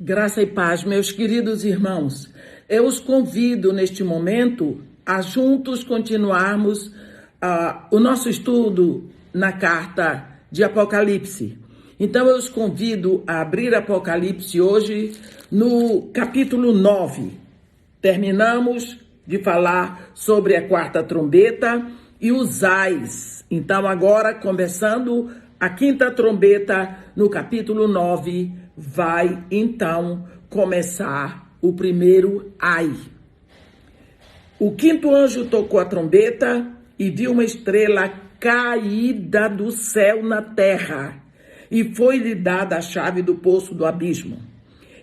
Graça e paz, meus queridos irmãos. Eu os convido neste momento a juntos continuarmos o nosso estudo na carta de Apocalipse. Então eu os convido a abrir Apocalipse hoje no capítulo 9. Terminamos de falar sobre a quarta trombeta e os ais. Então agora, começando a quinta trombeta no capítulo 9, vai então começar o primeiro ai. O quinto anjo tocou a trombeta e viu uma estrela caída do céu na terra, e foi-lhe dada a chave do poço do abismo.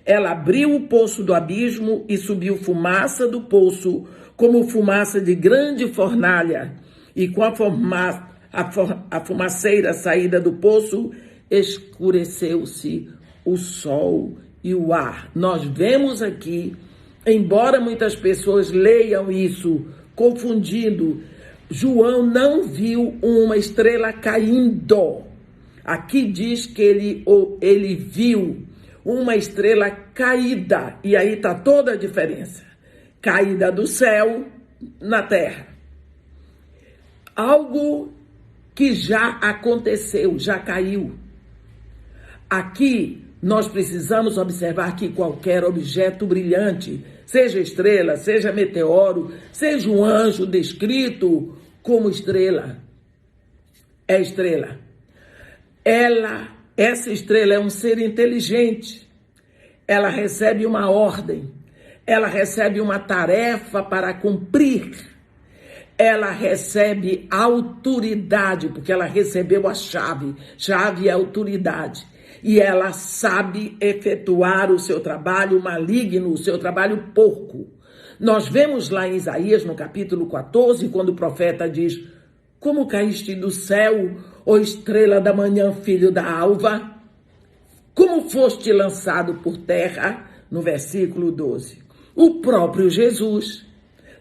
Ela abriu o poço do abismo e subiu fumaça do poço, como fumaça de grande fornalha, e com a fumaceira saída do poço, escureceu-se o sol e o ar. Nós vemos aqui, embora muitas pessoas leiam isso confundindo, João não viu uma estrela caindo. Aqui diz que ele viu uma estrela caída, e aí está toda a diferença. Caída do céu na terra. Algo que já aconteceu, já caiu. Aqui nós precisamos observar que qualquer objeto brilhante, seja estrela, seja meteoro, seja um anjo descrito como estrela, é estrela. Essa estrela é um ser inteligente. Ela recebe uma ordem, ela recebe uma tarefa para cumprir. Ela recebe autoridade, porque ela recebeu a chave. Chave é autoridade. E ela sabe efetuar o seu trabalho maligno, o seu trabalho porco. Nós vemos lá em Isaías, no capítulo 14, quando o profeta diz: como caíste do céu, ó estrela da manhã, filho da alva? Como foste lançado por terra? No versículo 12. O próprio Jesus,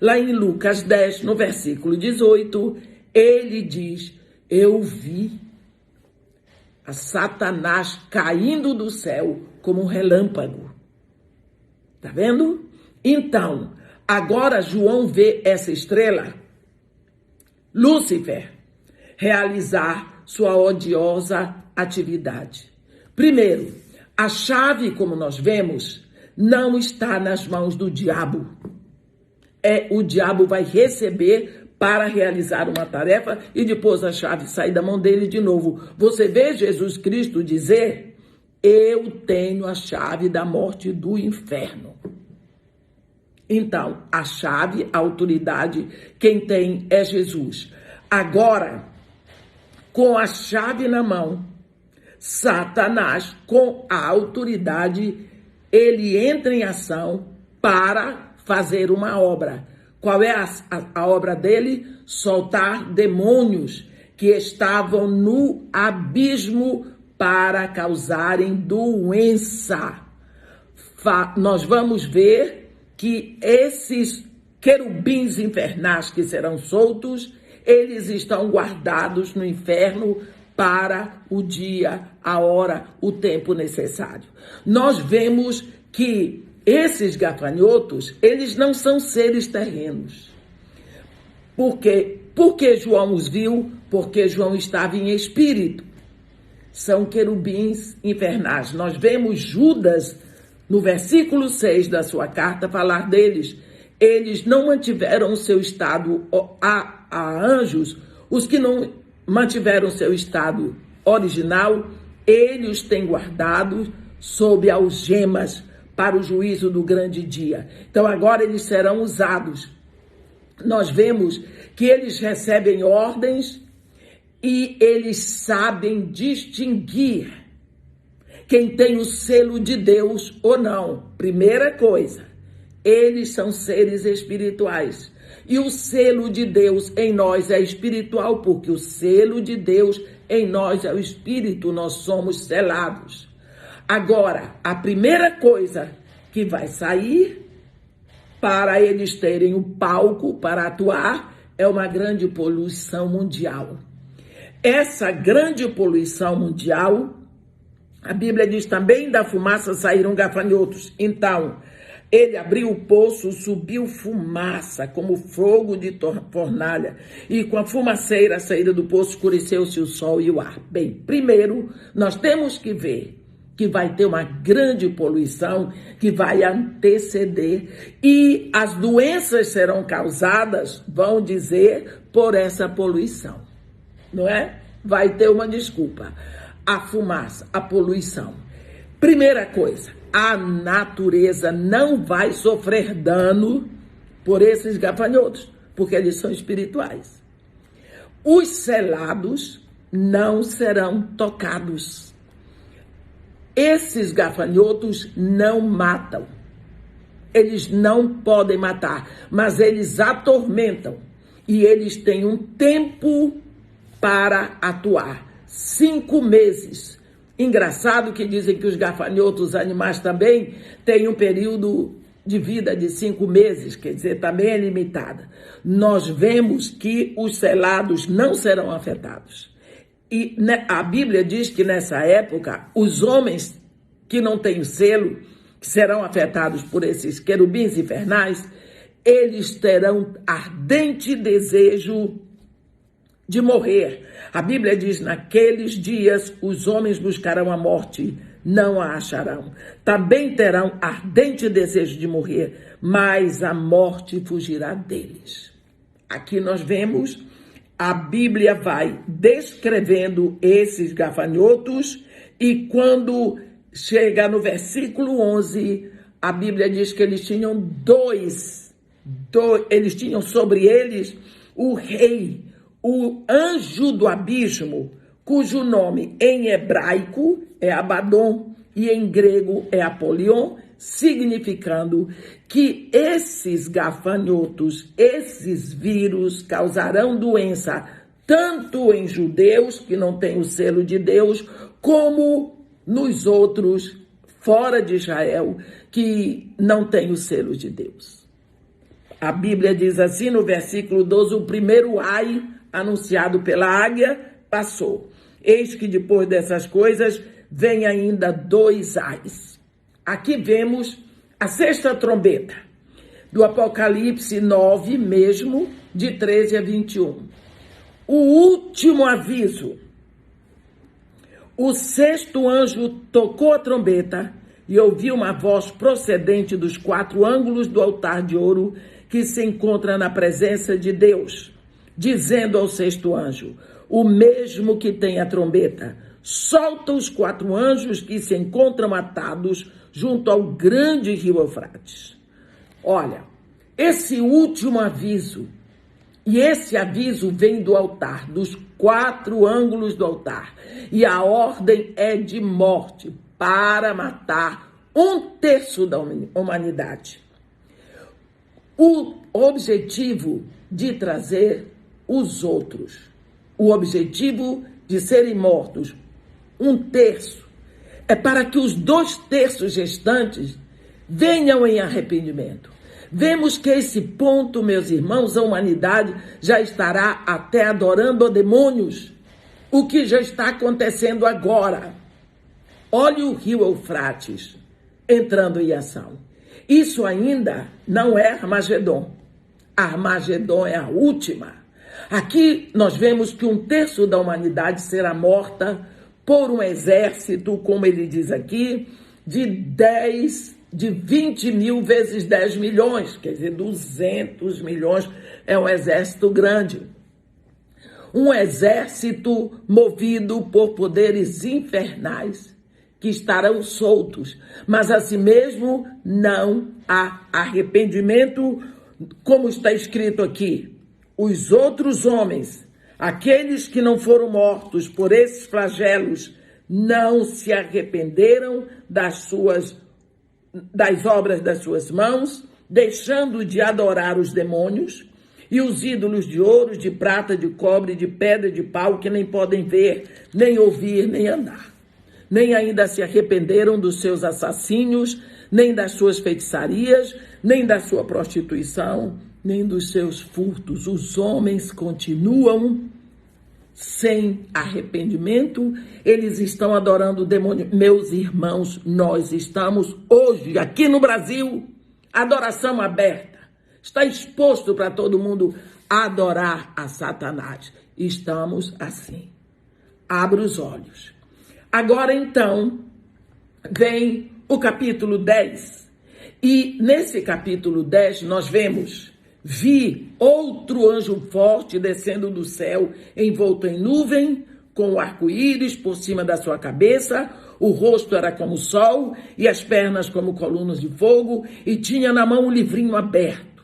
lá em Lucas 10, no versículo 18, ele diz: eu vi a Satanás caindo do céu como um relâmpago. Tá vendo? Então, agora João vê essa estrela, Lúcifer, realizar sua odiosa atividade. Primeiro, a chave, como nós vemos, não está nas mãos do diabo. O diabo vai receber para realizar uma tarefa e depois a chave sai da mão dele de novo. Você vê Jesus Cristo dizer: eu tenho a chave da morte e do inferno. Então, a chave, a autoridade, quem tem é Jesus. Agora, com a chave na mão, Satanás, com a autoridade, ele entra em ação para fazer uma obra. Qual é a obra dele? Soltar demônios que estavam no abismo para causarem doença. Nós vamos ver que esses querubins infernais que serão soltos, eles estão guardados no inferno para o dia, a hora, o tempo necessário. Nós vemos que esses gafanhotos, eles não são seres terrenos. Por quê? Porque João os viu, porque João estava em espírito. São querubins infernais. Nós vemos Judas, no versículo 6 da sua carta, falar deles. Eles não mantiveram o seu estado a anjos. Os que não mantiveram o seu estado original, ele os tem guardados sob algemas para o juízo do grande dia. Então agora eles serão usados. Nós vemos que eles recebem ordens e eles sabem distinguir quem tem o selo de Deus ou não. Primeira coisa, eles são seres espirituais. E o selo de Deus em nós é espiritual, porque o selo de Deus em nós é o Espírito, nós somos selados. Agora, a primeira coisa que vai sair para eles terem o palco para atuar é uma grande poluição mundial. Essa grande poluição mundial A Bíblia diz também: da fumaça saíram gafanhotos. Então, ele abriu o poço, subiu fumaça, como fogo de fornalha, e com a fumaceira saída do poço escureceu-se o sol e o ar. Bem, primeiro, nós temos que ver que vai ter uma grande poluição que vai anteceder, e as doenças serão causadas, vão dizer, por essa poluição, não é? Vai ter uma desculpa. A fumaça, a poluição. Primeira coisa, a natureza não vai sofrer dano por esses gafanhotos, porque eles são espirituais. Os selados não serão tocados. Esses gafanhotos não matam. Eles não podem matar, mas eles atormentam. E eles têm um tempo para atuar. 5 meses. Engraçado que dizem que os gafanhotos, os animais também, têm um período de vida de 5 meses, quer dizer, também é limitada. Nós vemos que os selados não serão afetados. E a Bíblia diz que nessa época, os homens que não têm o selo, que serão afetados por esses querubins infernais, eles terão ardente desejo de morrer. A Bíblia diz: naqueles dias os homens buscarão a morte, não a acharão. Também terão ardente desejo de morrer, mas a morte fugirá deles. Aqui nós vemos, a Bíblia vai descrevendo esses gafanhotos, e quando chega no versículo 11, a Bíblia diz que eles tinham eles tinham sobre eles o rei, o anjo do abismo, cujo nome em hebraico é Abaddon e em grego é Apolion, significando que esses gafanhotos, esses vírus causarão doença tanto em judeus que não têm o selo de Deus, como nos outros fora de Israel que não têm o selo de Deus. A Bíblia diz assim no versículo 12: o primeiro ai anunciado pela águia passou. Eis que depois dessas coisas vem ainda 2 ais. Aqui vemos a 6ª trombeta, do Apocalipse 9 mesmo, de 13 a 21. O último aviso. O 6º anjo tocou a trombeta e ouviu uma voz procedente dos 4 ângulos do altar de ouro que se encontra na presença de Deus, dizendo ao 6º anjo, o mesmo que tem a trombeta: solta os 4 anjos que se encontram atados junto ao grande rio Eufrates. Olha, esse último aviso, e esse aviso vem do altar, dos 4 ângulos do altar, e a ordem é de morte para matar 1/3 da humanidade. O objetivo de trazer os outros, o objetivo de serem mortos 1/3, é para que os 2/3 restantes venham em arrependimento. Vemos que a esse ponto, meus irmãos, a humanidade já estará até adorando a demônios, o que já está acontecendo agora. Olhe o rio Eufrates entrando em ação. Isso ainda não é Armagedon. Armagedon é a última. Aqui nós vemos que 1/3 da humanidade será morta por um exército, como ele diz aqui, de 20 mil vezes 10 milhões, quer dizer, 200 milhões, é um exército grande. Um exército movido por poderes infernais que estarão soltos, mas assim mesmo não há arrependimento, como está escrito aqui. Os outros homens, aqueles que não foram mortos por esses flagelos, não se arrependeram das obras das suas mãos, deixando de adorar os demônios e os ídolos de ouro, de prata, de cobre, de pedra, de pau, que nem podem ver, nem ouvir, nem andar. Nem ainda se arrependeram dos seus assassínios, nem das suas feitiçarias, nem da sua prostituição, nem dos seus furtos. Os homens continuam sem arrependimento, eles estão adorando o demônio. Meus irmãos, nós estamos hoje, aqui no Brasil, adoração aberta. Está exposto para todo mundo adorar a Satanás. Estamos assim. Abra os olhos. Agora, então, vem o capítulo 10. E nesse capítulo 10 nós vemos: vi outro anjo forte descendo do céu, envolto em nuvem, com o arco-íris por cima da sua cabeça. O rosto era como o sol e as pernas como colunas de fogo, e tinha na mão um livrinho aberto.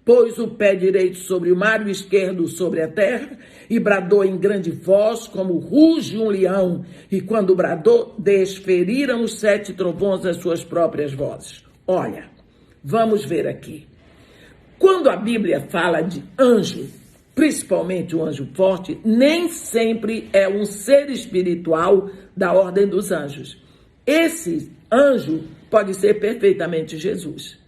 Pôs o pé direito sobre o mar e o esquerdo sobre a terra, e bradou em grande voz, como ruge um leão. E quando bradou, desferiram os 7 trovões as suas próprias vozes. Olha, vamos ver aqui. Quando a Bíblia fala de anjo, principalmente um anjo forte, nem sempre é um ser espiritual da ordem dos anjos. Esse anjo pode ser perfeitamente Jesus.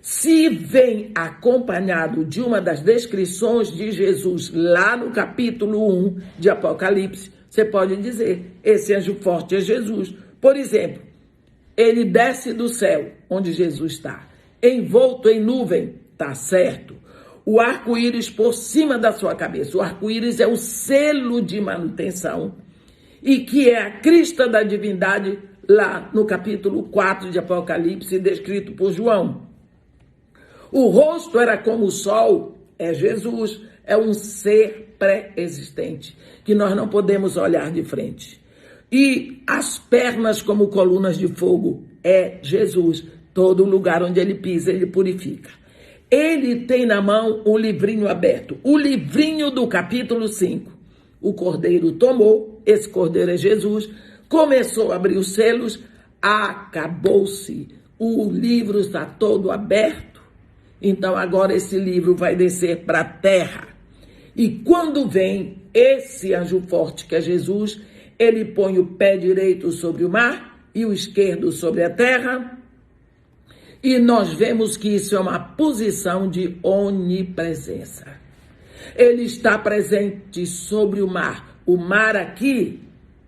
Se vem acompanhado de uma das descrições de Jesus lá no capítulo 1 de Apocalipse, você pode dizer: esse anjo forte é Jesus. Por exemplo, ele desce do céu, onde Jesus está, envolto em nuvem, está certo. O arco-íris por cima da sua cabeça. O arco-íris é o selo de manutenção, e que é a crista da divindade lá no capítulo 4 de Apocalipse, descrito por João. O rosto era como o sol, é Jesus, é um ser pré-existente, que nós não podemos olhar de frente. E as pernas como colunas de fogo, é Jesus. Todo lugar onde ele pisa, ele purifica. Ele tem na mão um livrinho aberto, o livrinho do capítulo 5. O cordeiro tomou, esse cordeiro é Jesus, começou a abrir os selos, acabou-se. O livro está todo aberto. Então agora esse livro vai descer para a terra. E quando vem esse anjo forte, que é Jesus, ele põe o pé direito sobre o mar e o esquerdo sobre a terra. E nós vemos que isso é uma posição de onipresença. Ele está presente sobre o mar. O mar aqui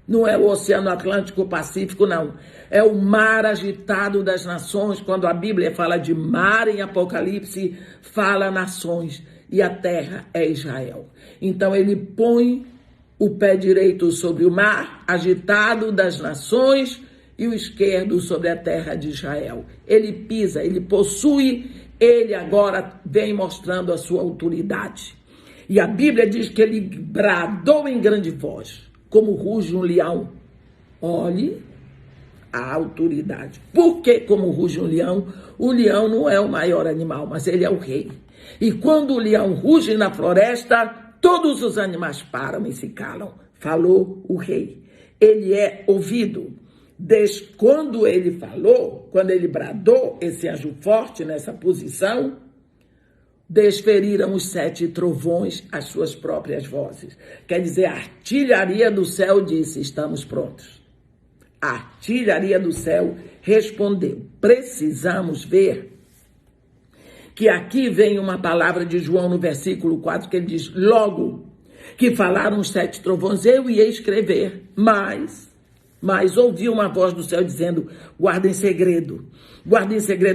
não é o Oceano Atlântico Pacífico, não. É o mar agitado das nações. Quando a Bíblia fala de mar em Apocalipse, fala nações. E a terra é Israel. Então ele põe o pé direito sobre o mar agitado das nações e o esquerdo sobre a terra de Israel. Ele pisa, ele possui, ele agora vem mostrando a sua autoridade. E a Bíblia diz que ele bradou em grande voz, como ruge um leão. Olhe a autoridade. Por que como ruge um leão? O leão não é o maior animal, mas ele é o rei. E quando o leão ruge na floresta, todos os animais param e se calam. Falou o rei. Ele é ouvido. Desde quando ele falou, quando ele bradou, esse anjo forte nessa posição, desferiram os 7 trovões as suas próprias vozes. Quer dizer, a artilharia do céu disse: estamos prontos. A artilharia do céu respondeu. Precisamos ver que aqui vem uma palavra de João no versículo 4, que ele diz: logo que falaram os 7 trovões, eu ia escrever, mas ouvi uma voz do céu dizendo: guarda em segredo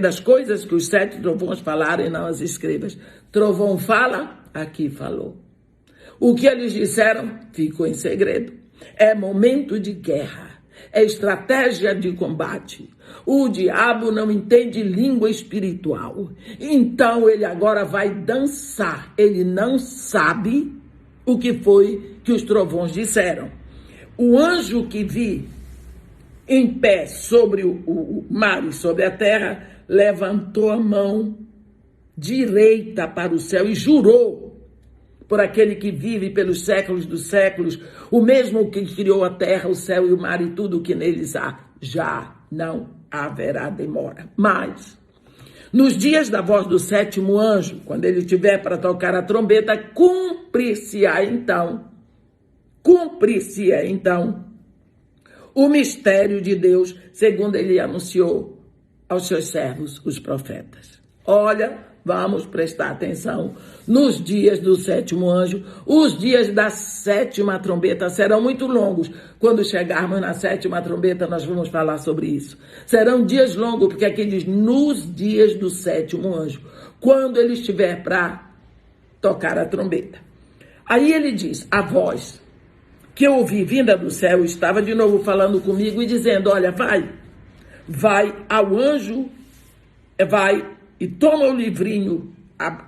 as coisas que os 7 trovões falaram e não as escrevas. Trovão fala, aqui falou. O que eles disseram ficou em segredo. É momento de guerra, é estratégia de combate. O diabo não entende língua espiritual, então ele agora vai dançar. Ele não sabe o que foi que os trovões disseram. O anjo que vi em pé sobre o mar e sobre a terra, levantou a mão direita para o céu e jurou por aquele que vive pelos séculos dos séculos, o mesmo que criou a terra, o céu e o mar e tudo o que neles há, já não haverá demora. Mas, nos dias da voz do 7º anjo, quando ele estiver para tocar a trombeta, cumprir-se-á então o mistério de Deus, segundo ele anunciou aos seus servos, os profetas. Olha, Vamos prestar atenção nos dias do sétimo anjo. Os dias da sétima trombeta serão muito longos. Quando chegarmos na sétima trombeta, nós vamos falar sobre isso. Serão dias longos, porque aqui diz nos dias do sétimo anjo, quando ele estiver para tocar a trombeta. Aí ele diz, a voz que eu ouvi vinda do céu estava de novo falando comigo e dizendo, olha, vai ao anjo, vai e toma o livrinho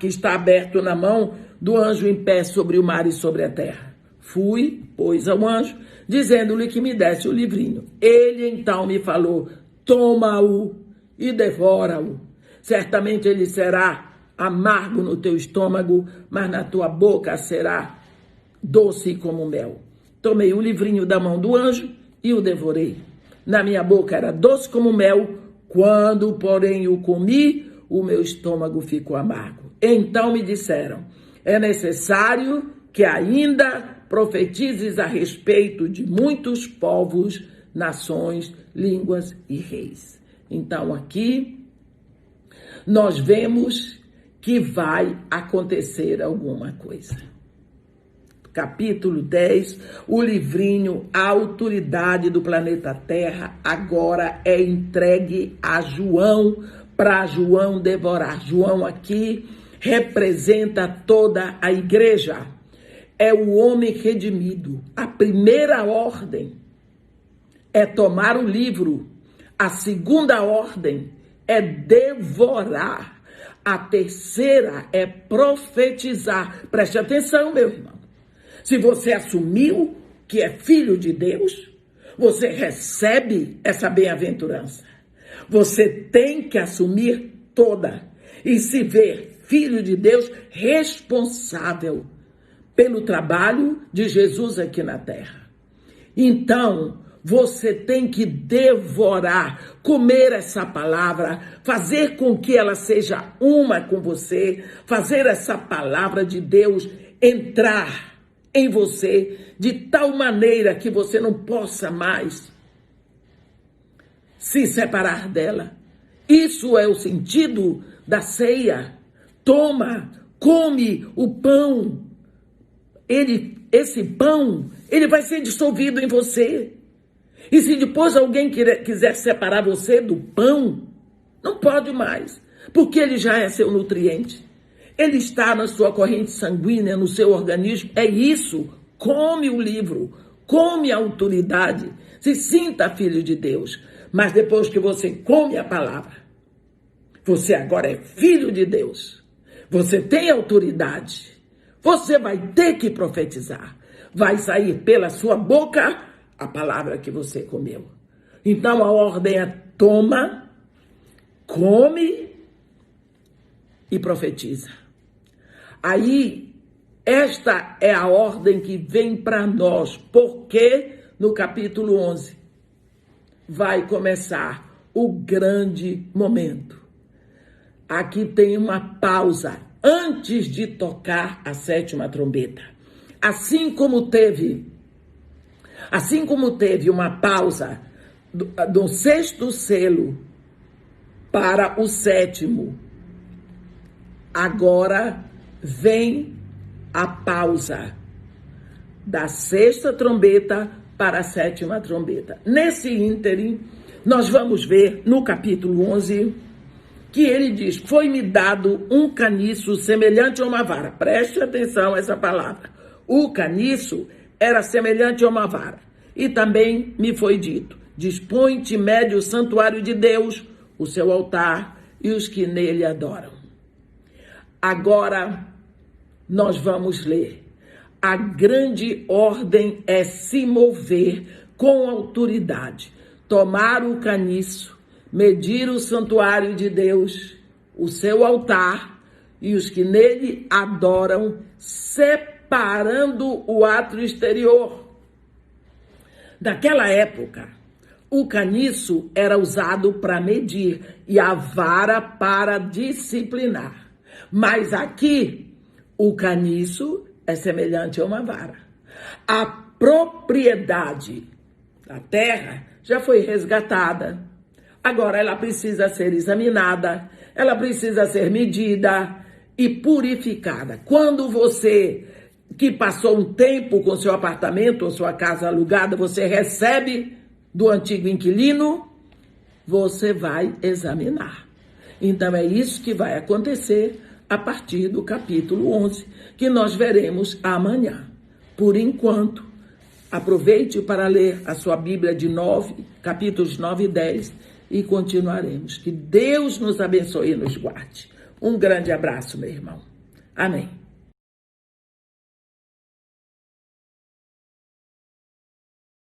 que está aberto na mão do anjo em pé sobre o mar e sobre a terra. Fui, pois, ao anjo, dizendo-lhe que me desse o livrinho. Ele então me falou, toma-o e devora-o. Certamente ele será amargo no teu estômago, mas na tua boca será doce como mel. Tomei o livrinho da mão do anjo e o devorei. Na minha boca era doce como mel, quando, porém, o comi, o meu estômago ficou amargo. Então me disseram, é necessário que ainda profetizes a respeito de muitos povos, nações, línguas e reis. Então aqui nós vemos que vai acontecer alguma coisa. Capítulo 10, o livrinho, a autoridade do planeta Terra agora é entregue a João, para João devorar. João aqui representa toda a igreja. É o homem redimido. A primeira ordem é tomar o livro. A segunda ordem é devorar. A terceira é profetizar. Preste atenção, meu irmão. Se você assumiu que é filho de Deus, você recebe essa bem-aventurança. Você tem que assumir toda e se ver filho de Deus responsável pelo trabalho de Jesus aqui na terra. Então, você tem que devorar, comer essa palavra, fazer com que ela seja uma com você, fazer essa palavra de Deus entrar em você de tal maneira que você não possa mais se separar dela. Isso é o sentido da ceia. Toma, come o pão. Esse pão, ele vai ser dissolvido em você. E se depois alguém quiser separar você do pão, não pode mais, porque ele já é seu nutriente. Ele está na sua corrente sanguínea, no seu organismo. É isso. Come o livro, come a autoridade, se sinta filho de Deus. Mas depois que você come a palavra, você agora é filho de Deus. Você tem autoridade. Você vai ter que profetizar. Vai sair pela sua boca a palavra que você comeu. Então a ordem é toma, come e profetiza. Aí, esta é a ordem que vem para nós, porque no capítulo 11 vai começar o grande momento. Aqui tem uma pausa antes de tocar a sétima trombeta. Assim como teve uma pausa do sexto selo para o sétimo, agora vem a pausa da sexta trombeta para a sétima trombeta. Nesse ínterim, nós vamos ver no capítulo 11 que ele diz, foi-me dado um caniço semelhante a uma vara. Preste atenção a essa palavra. O caniço era semelhante a uma vara. E também me foi dito, dispõe-te, mede o santuário de Deus, o seu altar e os que nele adoram. Agora, nós vamos ler. A grande ordem é se mover com autoridade, tomar o caniço, medir o santuário de Deus, o seu altar e os que nele adoram, separando o átrio exterior. Naquela época, o caniço era usado para medir e a vara para disciplinar. Mas aqui, o caniço é semelhante a uma vara. A propriedade da terra já foi resgatada. Agora ela precisa ser examinada, ela precisa ser medida e purificada. Quando você que passou um tempo com seu apartamento ou sua casa alugada, você recebe do antigo inquilino, você vai examinar. Então é isso que vai acontecer a partir do capítulo 11, que nós veremos amanhã. Por enquanto, aproveite para ler a sua Bíblia de capítulos 9 e 10 e continuaremos. Que Deus nos abençoe e nos guarde. Um grande abraço, meu irmão. Amém.